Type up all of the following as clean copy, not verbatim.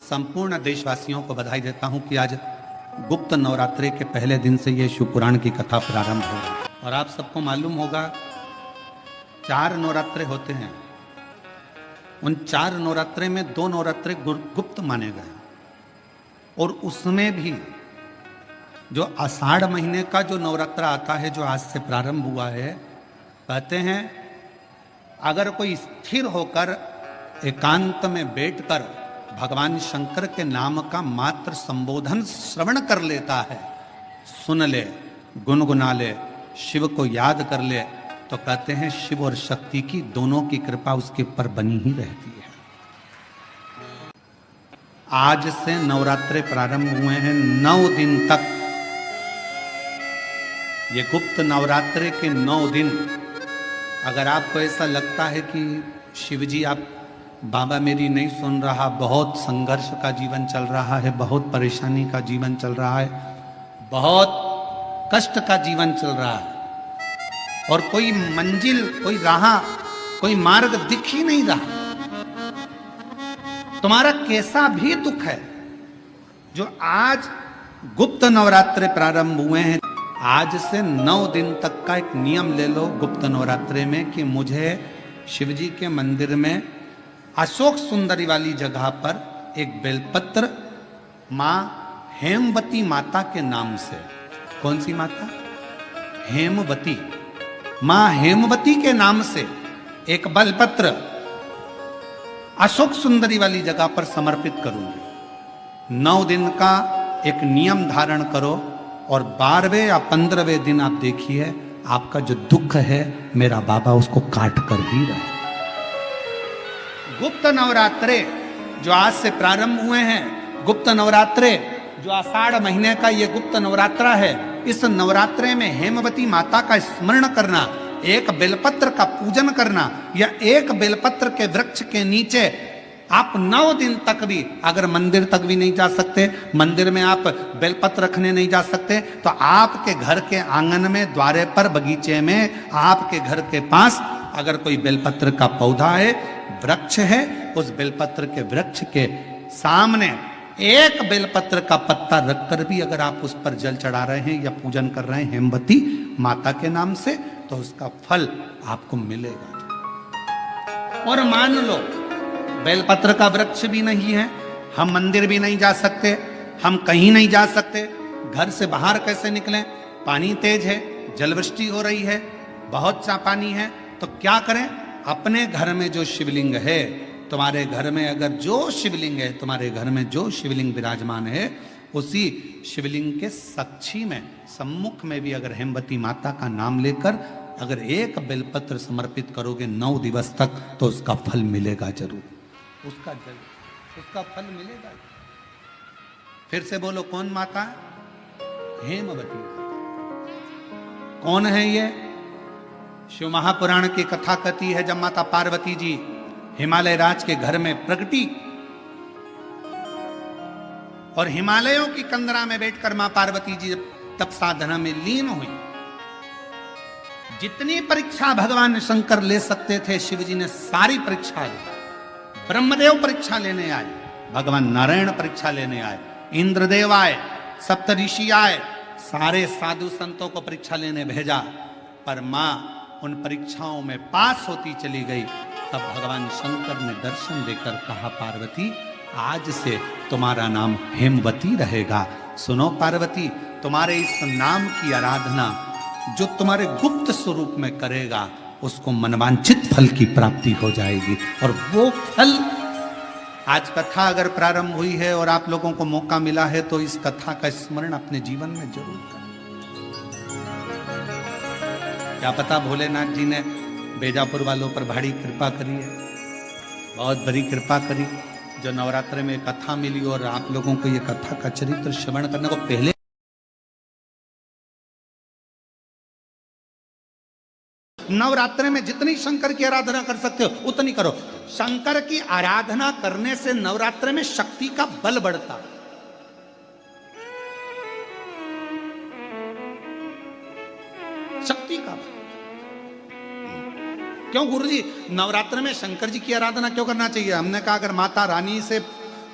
संपूर्ण देशवासियों को बधाई देता हूं कि आज गुप्त नवरात्रि के पहले दिन से ये शिव पुराण की कथा प्रारंभ हो रही है। और आप सबको मालूम होगा 4 नवरात्रे होते हैं। उन 4 नवरात्रे में 2 नवरात्रे गुप्त माने गए और उसमें भी जो आषाढ़ महीने का जो नवरात्रा आता है, जो आज से प्रारंभ हुआ है, कहते हैं अगर कोई स्थिर होकर एकांत में बैठकर भगवान शंकर के नाम का मात्र संबोधन श्रवण कर लेता है, सुन ले, गुनगुना ले, शिव को याद कर ले, तो कहते हैं शिव और शक्ति की दोनों की कृपा उसके ऊपर बनी ही रहती है। आज से नवरात्रे प्रारंभ हुए हैं। 9 दिन तक ये गुप्त नवरात्रे के 9 दिन, अगर आपको ऐसा लगता है कि शिवजी आप बाबा मेरी नहीं सुन रहा, बहुत संघर्ष का जीवन चल रहा है, बहुत परेशानी का जीवन चल रहा है, बहुत कष्ट का जीवन चल रहा है और कोई मंजिल, कोई राह, कोई मार्ग दिख ही नहीं रहा, तुम्हारा कैसा भी दुख है, जो आज गुप्त नवरात्रे प्रारंभ हुए हैं, आज से 9 दिन तक का एक नियम ले लो गुप्त नवरात्रे में कि मुझे शिवजी के मंदिर में अशोक सुंदरी वाली जगह पर एक बेलपत्र मां हेमवती माता के नाम से, कौन सी माता? हेमवती, मां हेमवती के नाम से एक बेलपत्र अशोक सुंदरी वाली जगह पर समर्पित करूंगी। 9 दिन का एक नियम धारण करो और 12वें या 15वें दिन आप देखिए आपका जो दुख है मेरा बाबा उसको काट कर ही रहा है। गुप्त नवरात्रे जो आज से प्रारंभ हुए हैं, गुप्त नवरात्रे जो आषाढ़ महीने का ये गुप्त नवरात्रा है, इस नवरात्रे में हेमवती माता का स्मरण करना, एक बेलपत्र का पूजन करना या एक बेलपत्र के वृक्ष के नीचे आप 9 दिन तक भी, अगर मंदिर तक भी नहीं जा सकते, मंदिर में आप बेलपत्र रखने नहीं जा सकते, तो आपके घर के आंगन में, द्वारे पर, बगीचे में, आपके घर के पास अगर कोई बेलपत्र का पौधा है, वृक्ष है, उस बेलपत्र के वृक्ष के सामने एक बेलपत्र का पत्ता रखकर भी अगर आप उस पर जल चढ़ा रहे हैं या पूजन कर रहे हैं हेमवती माता के नाम से, तो उसका फल आपको मिलेगा। और मान लो बेलपत्र का वृक्ष भी नहीं है, हम मंदिर भी नहीं जा सकते, हम कहीं नहीं जा सकते, घर से बाहर कैसे निकलें, पानी तेज है, जलवृष्टि हो रही है, बहुत सा पानी है, तो क्या करें? अपने घर में जो शिवलिंग है, तुम्हारे घर में अगर जो शिवलिंग है, तुम्हारे घर में जो शिवलिंग विराजमान है, उसी शिवलिंग के साक्षी में, सम्मुख में भी अगर हेमवती माता का नाम लेकर अगर एक बेलपत्र समर्पित करोगे 9 दिवस तक, तो उसका फल मिलेगा जरूर, उसका फल मिलेगा। फिर से बोलो, कौन माता? हेमवती। कौन है ये? शिव महापुराण की कथा कहती है जब माता पार्वती जी हिमालय राज के घर में प्रगटी और हिमालयों की कंदरा में बैठकर मां पार्वती जी तप साधना में लीन हुई, जितनी परीक्षा भगवान शंकर ले सकते थे शिवजी ने सारी परीक्षा ली। ब्रह्मदेव परीक्षा लेने आए, भगवान नारायण परीक्षा लेने आए, इंद्रदेव आए, सप्तऋषि आए, सारे साधु संतों को परीक्षा लेने भेजा, पर मां उन परीक्षाओं में पास होती चली गई। तब भगवान शंकर ने दर्शन देकर कहा, पार्वती आज से तुम्हारा नाम हेमवती रहेगा। सुनो पार्वती, तुम्हारे इस नाम की आराधना जो तुम्हारे गुप्त स्वरूप में करेगा, उसको मनवांछित फल की प्राप्ति हो जाएगी। और वो फल, आज कथा अगर प्रारंभ हुई है और आप लोगों को मौका मिला है, तो इस कथा का स्मरण अपने जीवन में जरूर करें। क्या पता भोलेनाथ जी ने बेजापुर वालों पर भारी कृपा करी है, बहुत बड़ी कृपा करी, जो नवरात्रि में कथा मिली और आप लोगों को ये कथा का चरित्र श्रवण करने को पहले नवरात्रि में जितनी शंकर की आराधना कर सकते हो उतनी करो। शंकर की आराधना करने से नवरात्रि में शक्ति का बल बढ़ता। शक्ति का बल। क्यों गुरुजी नवरात्र में शंकर जी की आराधना क्यों करना चाहिए? हमने कहा अगर माता रानी से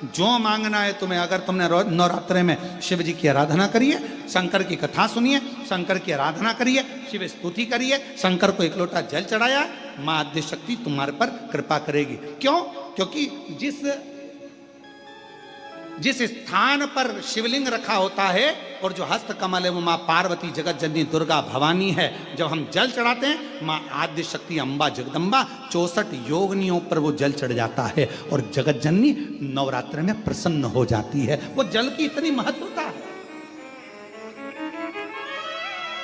जो मांगना है तुम्हें, अगर तुमने नवरात्रे में शिव जी की आराधना करिए, शंकर की कथा सुनिए, शंकर की आराधना करिए, शिव स्तुति करिए, शंकर को एक लोटा जल चढ़ाया, मां आद्य शक्ति तुम्हारे पर कृपा करेगी। क्यों? क्योंकि जिस स्थान पर शिवलिंग रखा होता है और जो हस्त कमल है वो माँ पार्वती जगत जननी दुर्गा भवानी है। जब हम जल चढ़ाते हैं माँ आद्य शक्ति अम्बा जगदम्बा 64 योगिनियों पर वो जल चढ़ जाता है और जगत जननी नवरात्र में प्रसन्न हो जाती है। वो जल की इतनी महत्वता है।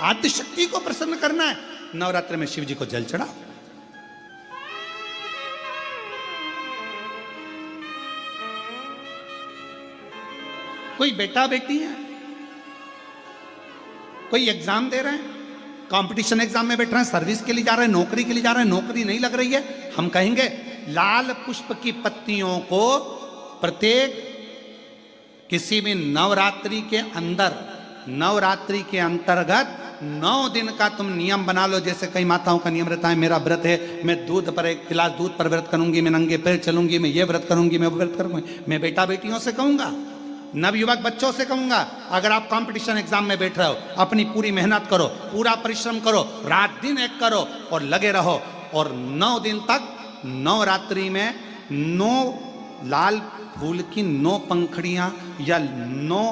आद्य शक्ति को प्रसन्न करना है, नवरात्र में शिव जी को जल चढ़ाओ। कोई बेटा बेटी है, कोई एग्जाम दे रहे हैं, कंपटीशन एग्जाम में बैठ रहे हैं, सर्विस के लिए जा रहे हैं, नौकरी के लिए जा रहे हैं, नौकरी नहीं लग रही है, हम कहेंगे लाल पुष्प की पत्तियों को प्रत्येक किसी भी नवरात्रि के अंदर, नवरात्रि के अंतर्गत 9 दिन का तुम नियम बना लो। जैसे कई माताओं का नियम रहता है, मेरा व्रत है, मैं दूध पर 1 गिलास दूध पर व्रत करूंगी, मैं नंगे पैर चलूंगी, मैं ये व्रत करूंगी, मैं वो व्रत करूंगी। मैं बेटा बेटियों से कहूंगा, नवयुवक बच्चों से कहूंगा, अगर आप कंपटीशन एग्जाम में बैठ रहे हो, अपनी पूरी मेहनत करो, पूरा परिश्रम करो, रात दिन एक करो और लगे रहो। और 9 दिन तक नवरात्रि में 9 लाल फूल की 9 पंखड़ियां या 9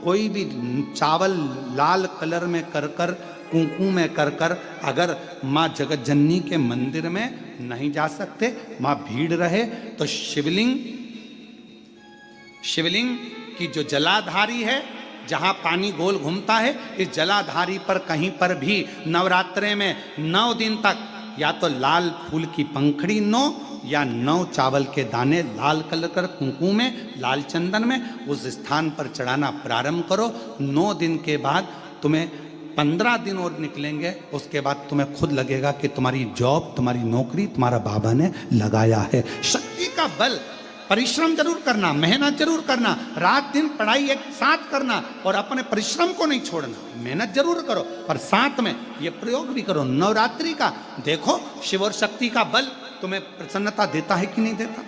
कोई भी चावल लाल कलर में कर कर, कुंकू में कर कर, अगर माँ जगत जननी के मंदिर में नहीं जा सकते, माँ भीड़ रहे तो शिवलिंग की जो जलाधारी है, जहां पानी गोल घूमता है, इस जलाधारी पर कहीं पर भी नवरात्रे में 9 दिन तक या तो लाल फूल की पंखड़ी 9 या 9 चावल के दाने लाल कलर कर कुंकू में, लाल चंदन में उस स्थान पर चढ़ाना प्रारंभ करो। 9 दिन के बाद तुम्हें 15 दिन और निकलेंगे, उसके बाद तुम्हें खुद लगेगा कि तुम्हारी जॉब, तुम्हारी नौकरी तुम्हारा बाबा ने लगाया है। शक्ति का बल, परिश्रम जरूर करना, मेहनत जरूर करना, रात दिन पढ़ाई एक साथ करना और अपने परिश्रम को नहीं छोड़ना। मेहनत जरूर करो पर साथ में ये प्रयोग भी करो नवरात्रि का। देखो शिव और शक्ति का बल तुम्हें प्रसन्नता देता है कि नहीं देता।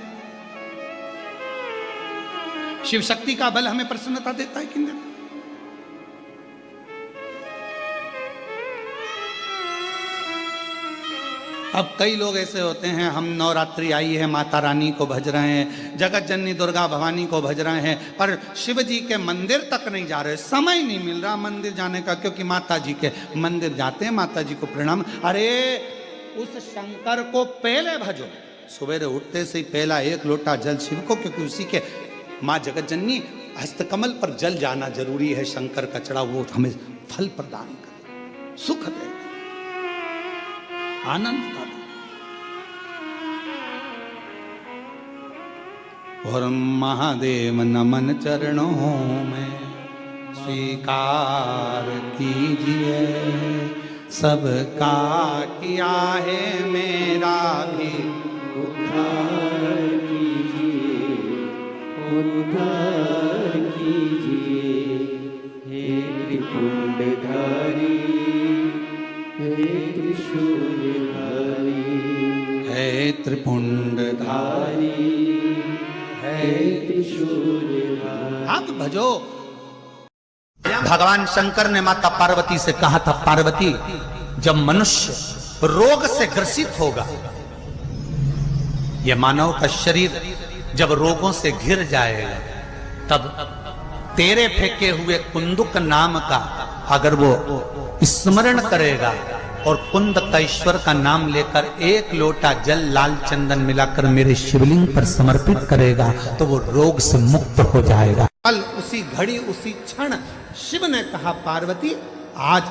शिव शक्ति का बल हमें प्रसन्नता देता है कि नहीं देता। अब कई लोग ऐसे होते हैं, हम नवरात्रि आई है, माता रानी को भज रहे हैं, जगत जननी दुर्गा भवानी को भज रहे हैं, पर शिव जी के मंदिर तक नहीं जा रहे, समय नहीं मिल रहा मंदिर जाने का, क्योंकि माता जी के मंदिर जाते हैं, माता जी को प्रणाम। अरे उस शंकर को पहले भजो, सवेरे उठते से ही पहला 1 लोटा जल शिव को, क्योंकि उसी के माँ जगत जननी हस्तकमल पर जल जाना जरूरी है। शंकर का चढ़ा वो हमें फल प्रदान करे, सुख दे, आनंद का दे। और महादेव नमन चरणों में स्वीकार कीजिए, सबका किया है मेरा भी उद्धार कीजिए, उद्धार कीजिए। हे त्रिपुंडधारी, हे त्रिशूलधारी, हे त्रिपुंडधारी, हे त्रिशूलधारी। आप भजो। भगवान शंकर ने माता पार्वती से कहा था, पार्वती जब मनुष्य रोग से ग्रसित होगा, यह मानव का शरीर जब रोगों से घिर जाएगा, तब तेरे फेंके हुए कुंदुक नाम का अगर वो स्मरण करेगा और कुंदकेश्वर का नाम लेकर 1 लोटा जल लाल चंदन मिलाकर मेरे शिवलिंग पर समर्पित करेगा, तो वो रोग से मुक्त हो जाएगा। कल उसी घड़ी उसी क्षण शिव ने कहा, पार्वती आज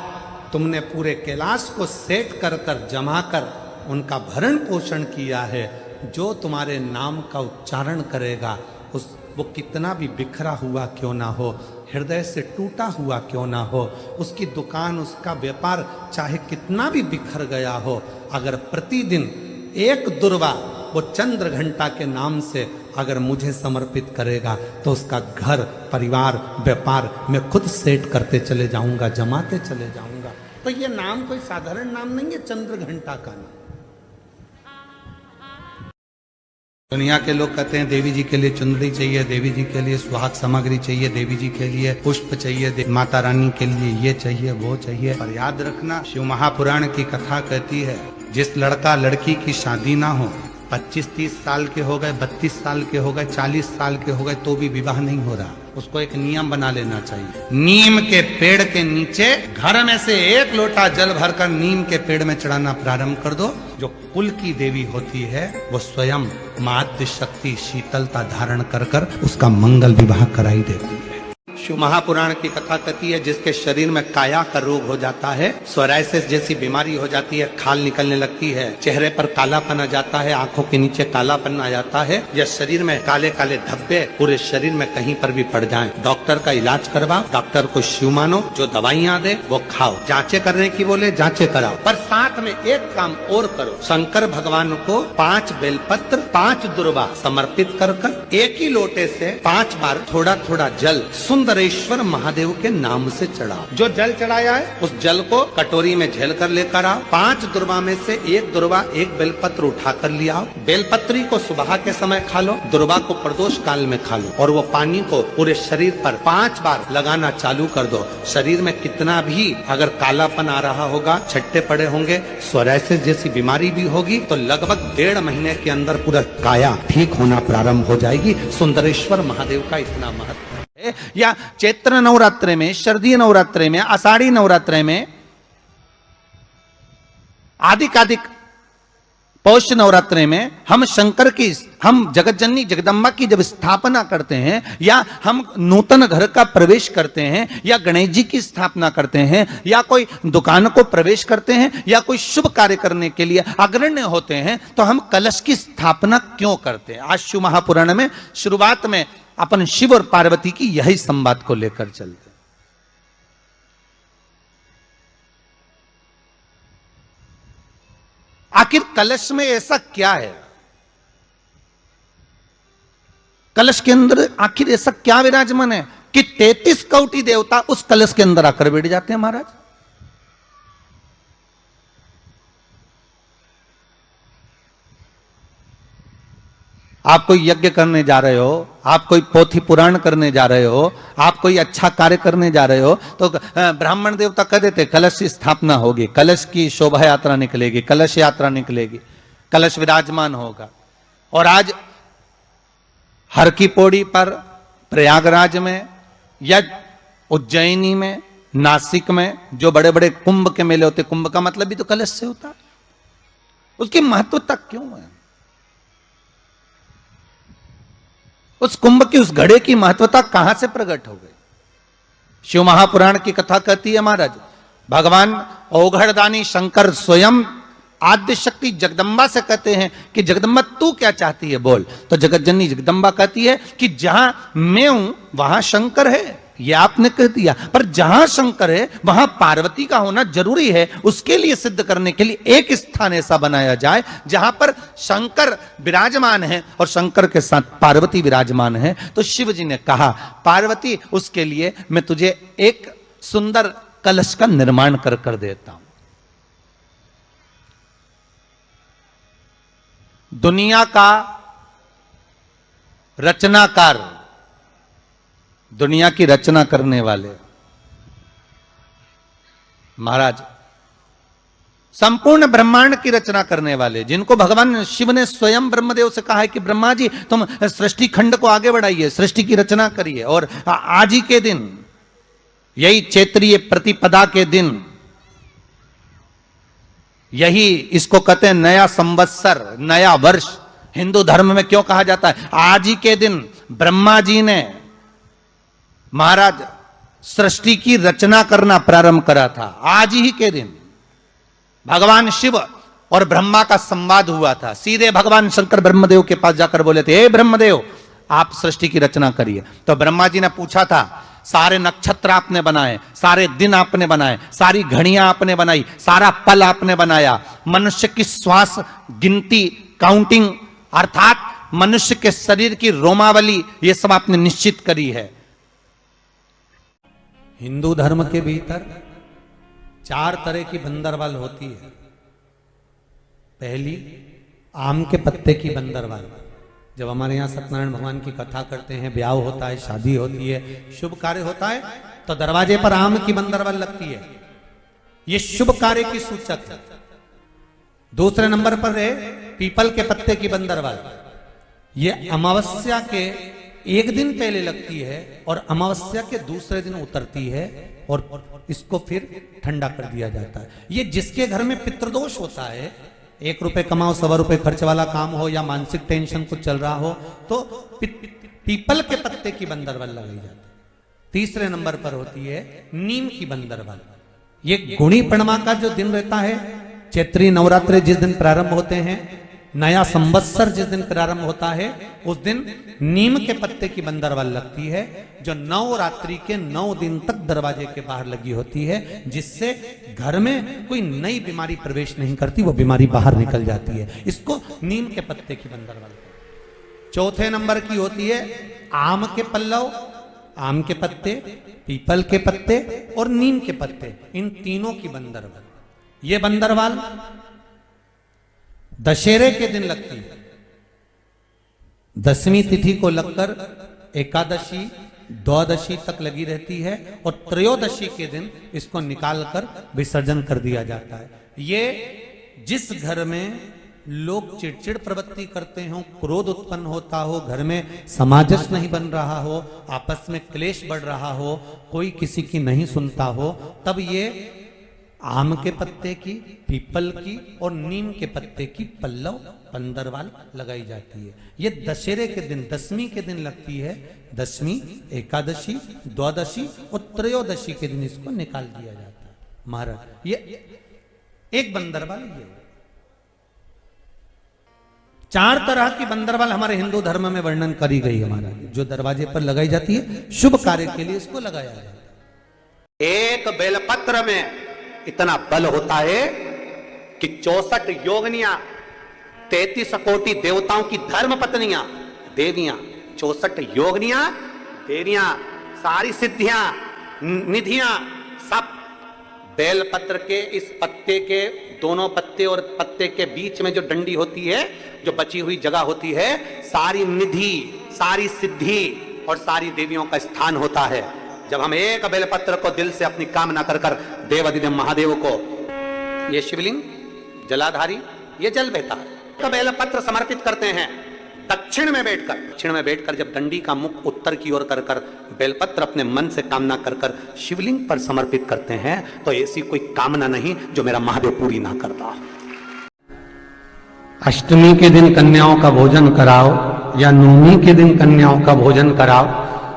तुमने पूरे कैलाश को सेट कर कर जमा कर उनका भरण पोषण किया है, जो तुम्हारे नाम का उच्चारण करेगा वो कितना भी बिखरा हुआ क्यों ना हो, हृदय से टूटा हुआ क्यों ना हो, उसकी दुकान, उसका व्यापार चाहे कितना भी बिखर गया हो, अगर प्रतिदिन 1 दुर्वा वो चंद्र घंटा के नाम से अगर मुझे समर्पित करेगा, तो उसका घर, परिवार, व्यापार मैं खुद सेट करते चले जाऊंगा, जमाते चले जाऊंगा। तो ये नाम कोई साधारण नाम नहीं है, चंद्र घंटा का नाम। दुनिया के लोग कहते हैं देवी जी के लिए चुनरी चाहिए, देवी जी के लिए सुहाग सामग्री चाहिए, देवी जी के लिए पुष्प चाहिए, माता रानी के लिए ये चाहिए वो चाहिए। पर याद रखना, शिव महापुराण की कथा कहती है जिस लड़का लड़की की शादी ना हो, 25-30 साल के हो गए, 32 साल के हो गए, 40 साल के हो गए, तो भी विवाह नहीं हो रहा, उसको एक नियम बना लेना चाहिए। नीम के पेड़ के नीचे घर में से 1 लोटा जल भरकर नीम के पेड़ में चढ़ाना प्रारंभ कर दो। जो कुल की देवी होती है वो स्वयं मातृ शक्ति शीतलता धारण कर कर उसका मंगल विवाह कराई देती है। शिव महापुराण की कथा कहती है जिसके शरीर में काया का रोग हो जाता है, सोराइसिस जैसी बीमारी हो जाती है, खाल निकलने लगती है, चेहरे पर कालापन आ जाता है, आंखों के नीचे कालापन आ जाता है, या शरीर में काले काले धब्बे पूरे शरीर में कहीं पर भी पड़ जाएं, डॉक्टर का इलाज करवाओ, डॉक्टर को शिव मानो, जो दवाइयाँ दे वो खाओ, जांचे करने की बोले जांचे कराओ, पर साथ में एक काम और करो, शंकर भगवान को 5 बेलपत्र 5 दुर्वा समर्पित कर एक ही लोटे से 5 बार थोड़ा थोड़ा जल सुंदरेश्वर महादेव के नाम से चढ़ाओ। जो जल चढ़ाया है उस जल को कटोरी में झेल कर लेकर आओ। 5 दुर्वा में से 1 दुर्वा 1 बेलपत्र उठा कर ले आओ। बेलपत्री को सुबह के समय खा लो, दुर्वा को प्रदोष काल में खा लो, और वो पानी को पूरे शरीर पर 5 बार लगाना चालू कर दो। शरीर में कितना भी अगर कालापन आ रहा होगा, छट्टे पड़े होंगे, सोराइसिस जैसी बीमारी भी होगी, तो लगभग 1.5 महीने के अंदर पूरा काया ठीक होना प्रारंभ हो जाएगी। सुंदरेश्वर महादेव का इतना महत्व। या चैत्र नवरात्रे में, शरदीय नवरात्रे में, आषाढ़ी नवरात्रे में, आदिक पौष नवरात्रे में हम शंकर की, हम जगत जननी जगदम्बा की जब स्थापना करते हैं, या हम नूतन घर का प्रवेश करते हैं, या गणेश जी की स्थापना करते हैं, या कोई दुकान को प्रवेश करते हैं, या कोई शुभ कार्य करने के लिए अग्रण्य होते हैं, तो हम कलश की स्थापना क्यों करते हैं? आज शिव महापुराण में शुरुआत में अपन शिव और पार्वती की यही संवाद को लेकर चलते। आखिर कलश में ऐसा क्या है? कलश के अंदर आखिर ऐसा क्या विराजमान है कि 33 कोटि देवता उस कलश के अंदर आकर बैठ जाते हैं? महाराज, आप कोई यज्ञ करने जा रहे हो, आप कोई पोथी पुराण करने जा रहे हो, आप कोई अच्छा कार्य करने जा रहे हो, तो ब्राह्मण देवता कह देते कलश की स्थापना होगी, कलश की शोभा यात्रा निकलेगी, कलश यात्रा निकलेगी, कलश विराजमान होगा। और आज हर की पौड़ी पर, प्रयागराज में, या उज्जैनी में, नासिक में जो बड़े बड़े कुंभ के मेले होते, कुंभ का मतलब भी तो कलश से होता है, उसकी महत्वता क्यों है? उस कुंभ की, उस घड़े की महत्वता कहां से प्रकट हो गई? शिव महापुराण की कथा कहती है महाराज, भगवान औघड़दानी शंकर स्वयं आद्य शक्ति जगदम्बा से कहते हैं कि जगदम्बा तू क्या चाहती है बोल। तो जगत जननी जगदम्बा कहती है कि जहां मैं हूं वहां शंकर है, ये आपने कह दिया, पर जहां शंकर है वहां पार्वती का होना जरूरी है। उसके लिए सिद्ध करने के लिए एक स्थान ऐसा बनाया जाए जहां पर शंकर विराजमान है और शंकर के साथ पार्वती विराजमान है। तो शिव जी ने कहा, पार्वती उसके लिए मैं तुझे एक सुंदर कलश का निर्माण कर देता हूं। दुनिया का रचनाकार, दुनिया की रचना करने वाले महाराज, संपूर्ण ब्रह्मांड की रचना करने वाले, जिनको भगवान शिव ने स्वयं ब्रह्मदेव से कहा है कि ब्रह्मा जी तुम सृष्टि खंड को आगे बढ़ाइए, सृष्टि की रचना करिए। और आज ही के दिन, यही चैत्रीय प्रतिपदा के दिन, यही इसको कहते हैं नया संवत्सर, नया वर्ष। हिंदू धर्म में क्यों कहा जाता है? आज ही के दिन ब्रह्मा जी ने महाराज सृष्टि की रचना करना प्रारंभ करा था। आज ही के दिन भगवान शिव और ब्रह्मा का संवाद हुआ था। सीधे भगवान शंकर ब्रह्मदेव के पास जाकर बोले थे, हे ब्रह्मदेव आप सृष्टि की रचना करिए। तो ब्रह्मा जी ने पूछा था, सारे नक्षत्र आपने बनाए, सारे दिन आपने बनाए, सारी घड़ियां आपने बनाई, सारा पल आपने बनाया, मनुष्य की श्वास गिनती, काउंटिंग, अर्थात मनुष्य के शरीर की रोमावली, ये सब आपने निश्चित करी है। हिंदू धर्म के भीतर 4 तरह की बंदरवाल होती है। पहली, आम के पत्ते की बंदरवाल, जब हमारे यहाँ सत्यनारायण भगवान की कथा करते हैं, ब्याह होता है, शादी होती है, शुभ कार्य होता है, तो दरवाजे पर आम की बंदरवल लगती है। ये शुभ कार्य की सूचक है। दूसरे नंबर पर है पीपल के पत्ते की बंदरवल। ये अमावस्या के एक दिन पहले लगती है और अमावस्या के दूसरे दिन उतरती है और इसको फिर ठंडा कर दिया जाता है। ये जिसके घर में पितृदोष होता है, 1 रुपए कमाओ 1.25 रुपए खर्च वाला काम हो या मानसिक टेंशन कुछ चल रहा हो, तो पीपल के पत्ते की बंदरवल लगाई जाती है। तीसरे नंबर पर होती है नीम की बंदरवल। ये गुणी पूर्णिमा का जो दिन रहता है, चैत्री नवरात्रि जिस दिन प्रारंभ होते हैं, नया संवत्सर जिस दिन प्रारंभ होता है, उस दिन नीम के पत्ते की बंदरवल लगती है, जो नवरात्रि के 9 दिन तक दरवाजे के बाहर लगी होती है, जिससे घर में कोई नई बीमारी प्रवेश नहीं करती, वो बीमारी बाहर निकल जाती है। इसको नीम के पत्ते की बंदरवल। चौथे नंबर की होती है आम के पल्लव, आम के पत्ते, पीपल के पत्ते और नीम के पत्ते, इन तीनों की बंदरवल। ये बंदरवल दशहरे के दिन लगती है। 10वीं तिथि को लगकर एकादशी, द्वादशी तक लगी रहती है और त्रयोदशी के दिन इसको निकालकर विसर्जन कर दिया जाता है। ये जिस घर में लोग चिड़चिड़ प्रवृत्ति करते हो, क्रोध उत्पन्न होता हो, घर में सामंजस्य नहीं बन रहा हो, आपस में क्लेश बढ़ रहा हो, कोई किसी की नहीं सुनता हो, तब ये आम के पत्ते की, पीपल की और नीम के पत्ते की पल्लव बंदरवाल लगाई जाती है। ये दशहरे के दिन 10वीं के दिन लगती है। 10वीं, एकादशी, द्वादशी और त्रयोदशी के दिन इसको निकाल दिया जाता है। महाराज ये एक बंदरवाल, ये 4 तरह की बंदरवाल हमारे हिंदू धर्म में वर्णन करी गई है महाराज, जो दरवाजे पर लगाई जाती है, शुभ कार्य के लिए इसको लगाया जाता है। एक बेलपत्र में इतना बल होता है कि 64 योगिनियां, 33 कोटि देवताओं की धर्म पत्नियां, देवियां, 64 योगिनियां, देवियां, सारी सिद्धियां, निधियां, सब बेलपत्र के इस पत्ते के दोनों पत्ते और पत्ते के बीच में जो डंडी होती है, जो बची हुई जगह होती है, सारी निधि, सारी सिद्धि और सारी देवियों का स्थान होता है। जब हम एक बेलपत्र को दिल से अपनी कामना कर कर देवाधिदेव महादेव को, ये शिवलिंग जलाधारी, ये जल बहता है, तो बेलपत्र समर्पित करते हैं दक्षिण में बैठकर जब डंडी का मुख उत्तर की ओर कर कर बेलपत्र अपने मन से कामना कर कर शिवलिंग पर समर्पित करते हैं, तो ऐसी कोई कामना नहीं जो मेरा महादेव पूरी ना करता। अष्टमी के दिन कन्याओं का भोजन कराओ या नवमी के दिन कन्याओं का भोजन कराओ,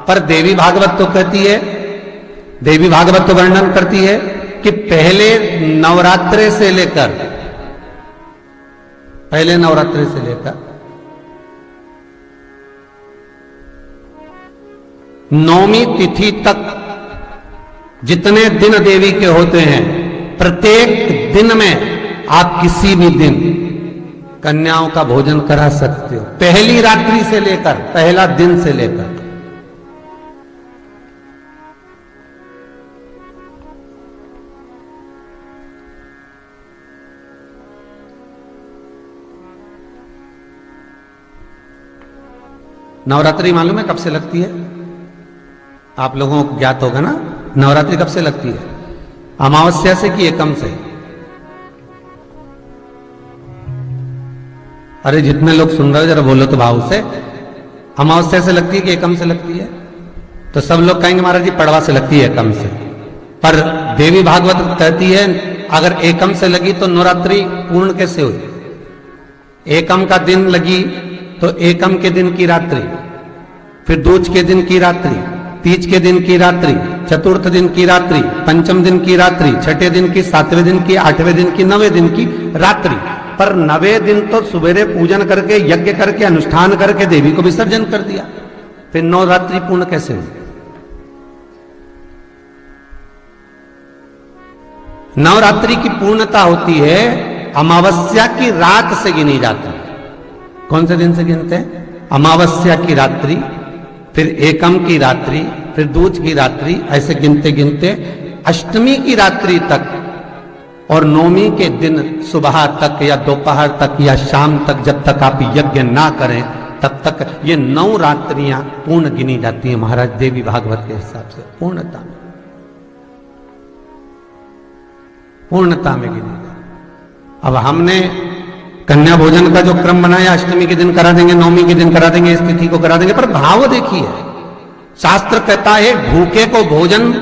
पर देवी भागवत तो कहती है, देवी भागवत तो वर्णन करती है कि पहले नवरात्रे से लेकर नौवीं तिथि तक जितने दिन देवी के होते हैं, प्रत्येक दिन में आप किसी भी दिन कन्याओं का भोजन करा सकते हो, पहली रात्रि से लेकर, पहला दिन से लेकर। नवरात्रि मालूम है कब से लगती है? आप लोगों को ज्ञात होगा ना, नवरात्रि कब से लगती है? अमावस्या से कि एकम से? अरे जितने लोग सुन रहे हो जरा बोलो तो भाव से। अमावस्या से लगती है कि एकम से लगती है? तो सब लोग कहेंगे महाराज जी पड़वा से लगती है, एकम से। पर देवी भागवत कहती है अगर एकम से लगी तो नवरात्रि पूर्ण कैसे हुई? एकम का दिन लगी तो एकम के दिन की रात्रि, फिर दूज के दिन की रात्रि, तीज के दिन की रात्रि, चतुर्थ दिन की रात्रि, पंचम दिन की रात्रि, छठे दिन की, 7वें दिन की, 8वें दिन की, 9वें दिन की रात्रि। पर 9वें दिन तो सुबेरे पूजन करके, यज्ञ करके, अनुष्ठान करके देवी को विसर्जन कर दिया, फिर नवरात्रि पूर्ण कैसे हुई? नवरात्रि की पूर्णता होती है अमावस्या की रात से गिनी जाती है। कौन से दिन से गिनते हैं? अमावस्या की रात्रि, फिर एकम की रात्रि, फिर दूज की रात्रि, ऐसे गिनते गिनते अष्टमी की रात्रि तक और नौमी के दिन सुबह तक या दोपहर तक या शाम तक, जब तक आप यज्ञ ना करें तब तक ये 9 रात्रियां पूर्ण गिनी जाती हैं महाराज देवी भागवत के हिसाब से, पूर्णता में गिनी जाती। अब हमने कन्या भोजन का जो क्रम बनाया, अष्टमी के दिन करा देंगे, नवमी के दिन करा देंगे, इस तिथि को करा देंगे, पर भाव देखिए, शास्त्र कहता है भूखे को भोजन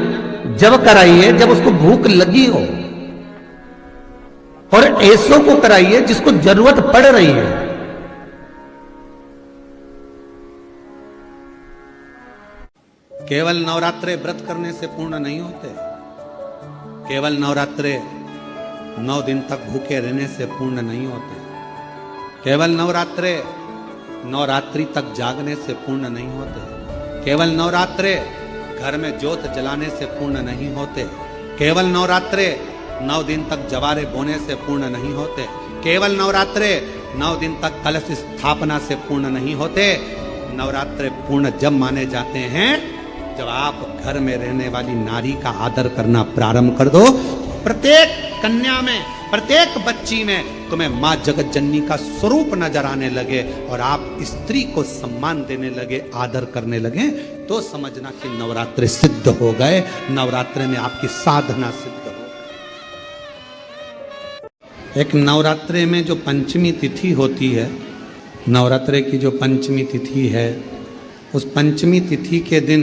जब कराइए जब उसको भूख लगी हो, और ऐसों को कराइए जिसको जरूरत पड़ रही है। केवल नवरात्रे व्रत करने से पूर्ण नहीं होते, केवल नवरात्रे 9 दिन तक भूखे रहने से पूर्ण नहीं होते, केवल नवरात्रे नवरात्रि तक जागने से पूर्ण नहीं होते, केवल नवरात्रे घर में ज्योत जलाने से पूर्ण नहीं होते, केवल नवरात्रे 9 दिन तक जवारे बोने से पूर्ण नहीं होते, केवल नवरात्रे 9 दिन तक कलश स्थापना से पूर्ण नहीं होते। नवरात्रे पूर्ण जब माने जाते हैं जब आप घर में रहने वाली नारी का आदर करना प्रारंभ कर दो। प्रत्येक कन्या में, प्रत्येक बच्ची में तुम्हें मां जगत जननी का स्वरूप नजर आने लगे और आप स्त्री को सम्मान देने लगे, आदर करने लगे, तो समझना कि नवरात्रे सिद्ध हो गए, नवरात्रे में आपकी साधना सिद्ध हो गई। एक नवरात्रे में जो पंचमी तिथि होती है, नवरात्रे की जो पंचमी तिथि है, उस पंचमी तिथि के दिन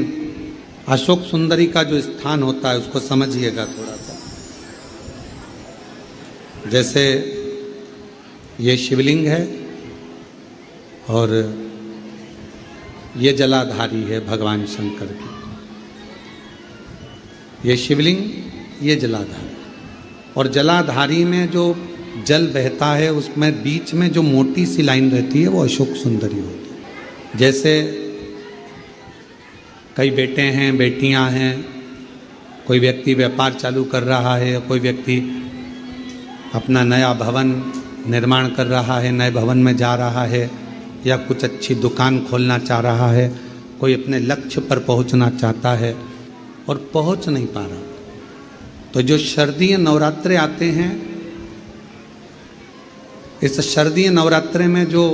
अशोक सुंदरी का जो स्थान होता है उसको समझिएगा थोड़ा सा। जैसे ये शिवलिंग है और ये जलाधारी है भगवान शंकर की, ये शिवलिंग, ये जलाधारी, और जलाधारी में जो जल बहता है उसमें बीच में जो मोटी सी लाइन रहती है वो अशोक सुंदरी होती है। जैसे कई बेटे हैं, बेटियां हैं, कोई व्यक्ति व्यापार चालू कर रहा है, कोई व्यक्ति अपना नया भवन निर्माण कर रहा है, नए भवन में जा रहा है, या कुछ अच्छी दुकान खोलना चाह रहा है, कोई अपने लक्ष्य पर पहुंचना चाहता है और पहुंच नहीं पा रहा, तो जो शारदीय नवरात्रे आते हैं, इस शारदीय नवरात्रे में जो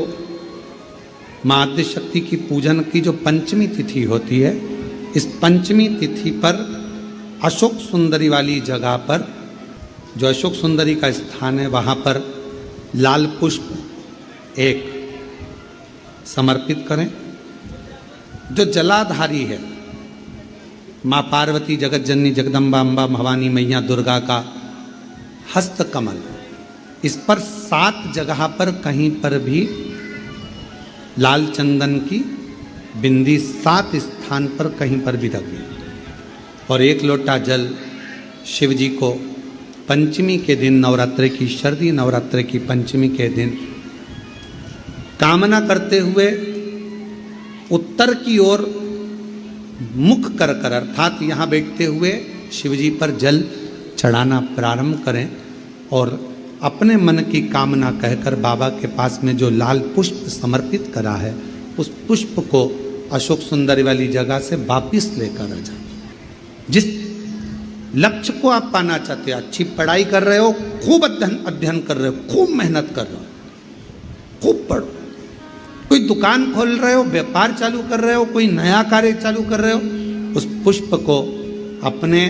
मां आद्य शक्ति की पूजन की जो पंचमी तिथि होती है, इस पंचमी तिथि पर अशोक सुंदरी वाली जगह पर, जो अशोक सुंदरी का स्थान है, वहां पर लाल पुष्प एक समर्पित करें। जो जलाधारी है, मां पार्वती, जगत जननी, जगदम्बा, अम्बा, भवानी मैया, दुर्गा का हस्त कमल, इस पर 7 जगह पर कहीं पर भी लाल चंदन की बिंदी 7 स्थान पर कहीं पर भी रखी, और 1 लोटा जल शिव जी को पंचमी के दिन, नवरात्रे की, शारदीय नवरात्रे की पंचमी के दिन कामना करते हुए उत्तर की ओर मुख कर कर, अर्थात यहाँ बैठते हुए शिव जी पर जल चढ़ाना प्रारंभ करें और अपने मन की कामना कहकर बाबा के पास में जो लाल पुष्प समर्पित करा है, उस पुष्प को अशोक सुंदरी वाली जगह से वापिस लेकर आ जाए। जिस लक्ष्य को आप पाना चाहते हो, अच्छी पढ़ाई कर रहे हो, खूब अध्ययन कर रहे हो, खूब मेहनत कर रहे हो, खूब पढ़ो, कोई दुकान खोल रहे हो, व्यापार चालू कर रहे हो, कोई नया कार्य चालू कर रहे हो, उस पुष्प को अपने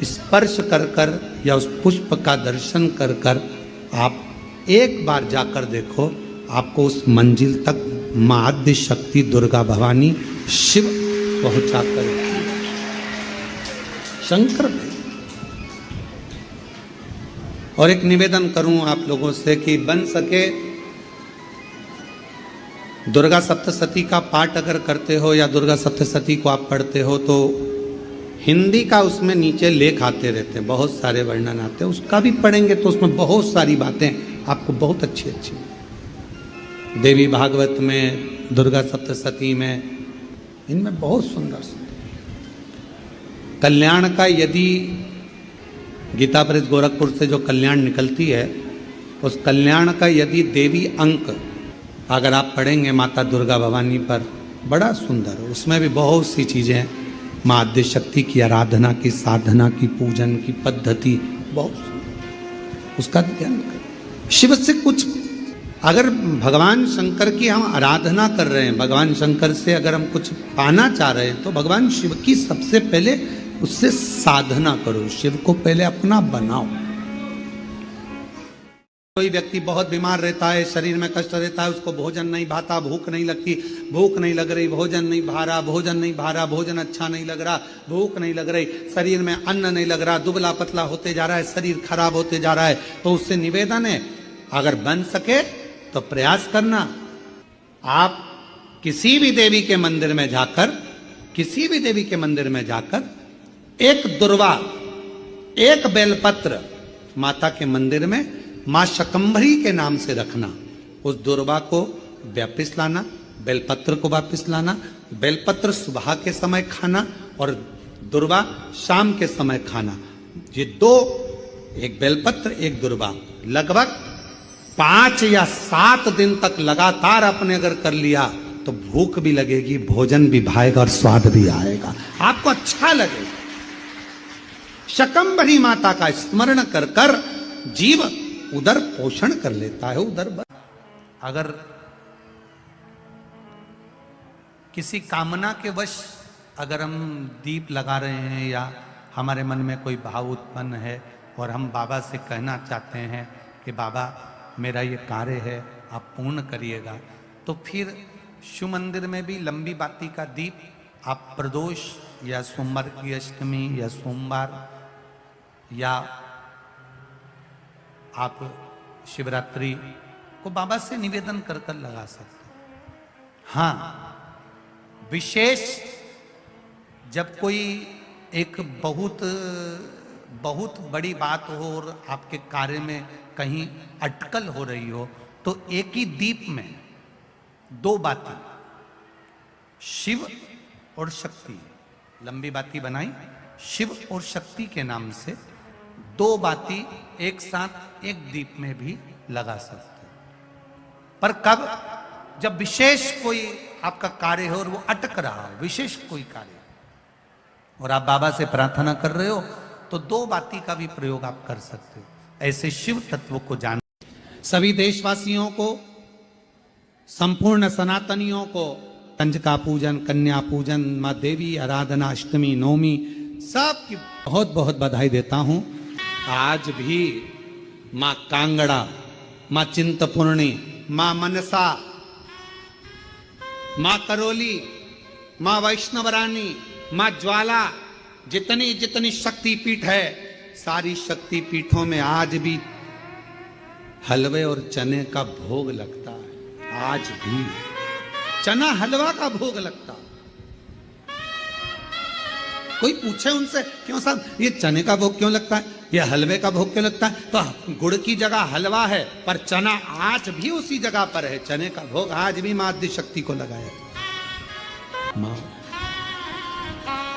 स्पर्श कर कर या उस पुष्प का दर्शन कर कर आप एक बार जाकर देखो, आपको उस मंजिल तक मां आद्य शक्ति, दुर्गा, भवानी, शिव पहुंचा कर शंकर भाई। और एक निवेदन करूं आप लोगों से कि बन सके दुर्गा सप्तशती का पाठ अगर करते हो या दुर्गा सप्तशती को आप पढ़ते हो तो हिंदी का उसमें नीचे लेख आते रहते हैं, बहुत सारे वर्णन आते हैं, उसका भी पढ़ेंगे तो उसमें बहुत सारी बातें आपको बहुत अच्छी अच्छी, देवी भागवत में, दुर्गा सप्तशती में, इनमें बहुत सुंदर सुंदर कल्याण का, यदि गीता प्रेस गोरखपुर से जो कल्याण निकलती है, उस कल्याण का यदि देवी अंक अगर आप पढ़ेंगे माता दुर्गा भवानी पर, बड़ा सुंदर, उसमें भी बहुत सी चीज़ें मां आद्य शक्ति की आराधना की, साधना की, पूजन की पद्धति बहुत सुंदर, उसका ध्यान करें। शिव से कुछ अगर भगवान शंकर की हम आराधना कर रहे हैं, भगवान शंकर से अगर हम कुछ पाना चाह रहे हैं, तो भगवान शिव की सबसे पहले उससे साधना करो, शिव को पहले अपना बनाओ। कोई व्यक्ति बहुत बीमार रहता है, शरीर में कष्ट रहता है, उसको भोजन नहीं भाता, भूख नहीं लगती, भूख नहीं लग रही, भोजन नहीं भा रहा, भोजन नहीं भा रहा, भोजन अच्छा नहीं लग रहा, भूख नहीं लग रही, शरीर में अन्न नहीं लग रहा, दुबला पतला होते जा रहा है, शरीर खराब होते जा रहा है, तो उससे निवेदन है, अगर बन सके तो प्रयास करना। आप किसी भी देवी के मंदिर में जाकर, किसी भी देवी के मंदिर में जाकर एक दुर्वा, एक बेलपत्र माता के मंदिर में मां शकंभरी के नाम से रखना। उस दुर्वा को वापिस लाना, बेलपत्र को वापिस लाना। बेलपत्र सुबह के समय खाना और दुर्वा शाम के समय खाना। ये दो, एक बेलपत्र एक दुर्वा, लगभग 5 या 7 दिन तक लगातार आपने अगर कर लिया तो भूख भी लगेगी, भोजन भी भाएगा और स्वाद भी आएगा, आपको अच्छा लगेगा। शकंभरी माता का स्मरण कर कर जीव उदर पोषण कर लेता है, उदर। अगर किसी कामना के वश अगर हम दीप लगा रहे हैं या हमारे मन में कोई भाव उत्पन्न है और हम बाबा से कहना चाहते हैं कि बाबा मेरा ये कार्य है आप पूर्ण करिएगा, तो फिर शिव मंदिर में भी लंबी बाती का दीप आप प्रदोष या सोमवार की अष्टमी या सोमवार या आप शिवरात्रि को बाबा से निवेदन कर कर लगा सकते हैं। हाँ, विशेष जब कोई एक बहुत बड़ी बात हो और आपके कार्य में कहीं अटकल हो रही हो, तो एक ही दीप में 2 बाती, शिव और शक्ति, लंबी बाती बनाई, शिव और शक्ति के नाम से 2 बाती एक साथ एक दीप में भी लगा सकते हैं। पर कब? जब विशेष कोई आपका कार्य हो और वो अटक रहा हो, विशेष कोई कार्य, और आप बाबा से प्रार्थना कर रहे हो, तो 2 बाती का भी प्रयोग आप कर सकते हो। ऐसे शिव तत्व को जान सभी देशवासियों को, संपूर्ण सनातनियों को कंजका पूजन, कन्या पूजन, माँ देवी आराधना, अष्टमी, नवमी, सबकी बहुत बहुत बधाई देता हूं। आज भी माँ कांगड़ा, माँ चिंतपूर्णी, माँ मनसा, माँ करोली, माँ वैष्णवरानी, माँ ज्वाला, जितनी जितनी शक्तिपीठ है, सारी शक्तिपीठों में आज भी हलवे और चने का भोग लगता है। आज भी चना हलवा का भोग लगता है। कोई पूछे उनसे, क्यों साहब ये चने का भोग क्यों लगता है, ये हलवे का भोग क्यों लगता है, तो गुड़ की जगह हलवा है, पर चना आज भी उसी जगह पर है। चने का भोग आज भी माँ आदि शक्ति को लगाया। माँ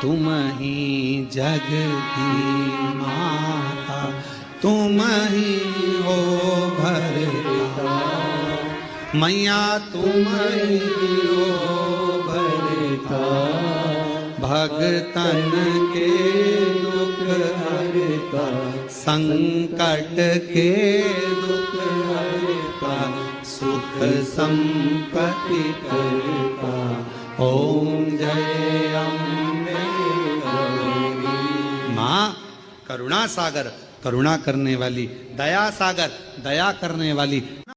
तुम ही जग की माता, तुम ही हो भरता, मैया तुम ही हो भरता, भगतन के दुख हरता, संकट के दुख हरता, सुख संपत्ति करता। ओम जय अम्बे गौरी। माँ करुणा सागर, करुणा करने वाली, दया सागर, दया करने वाली।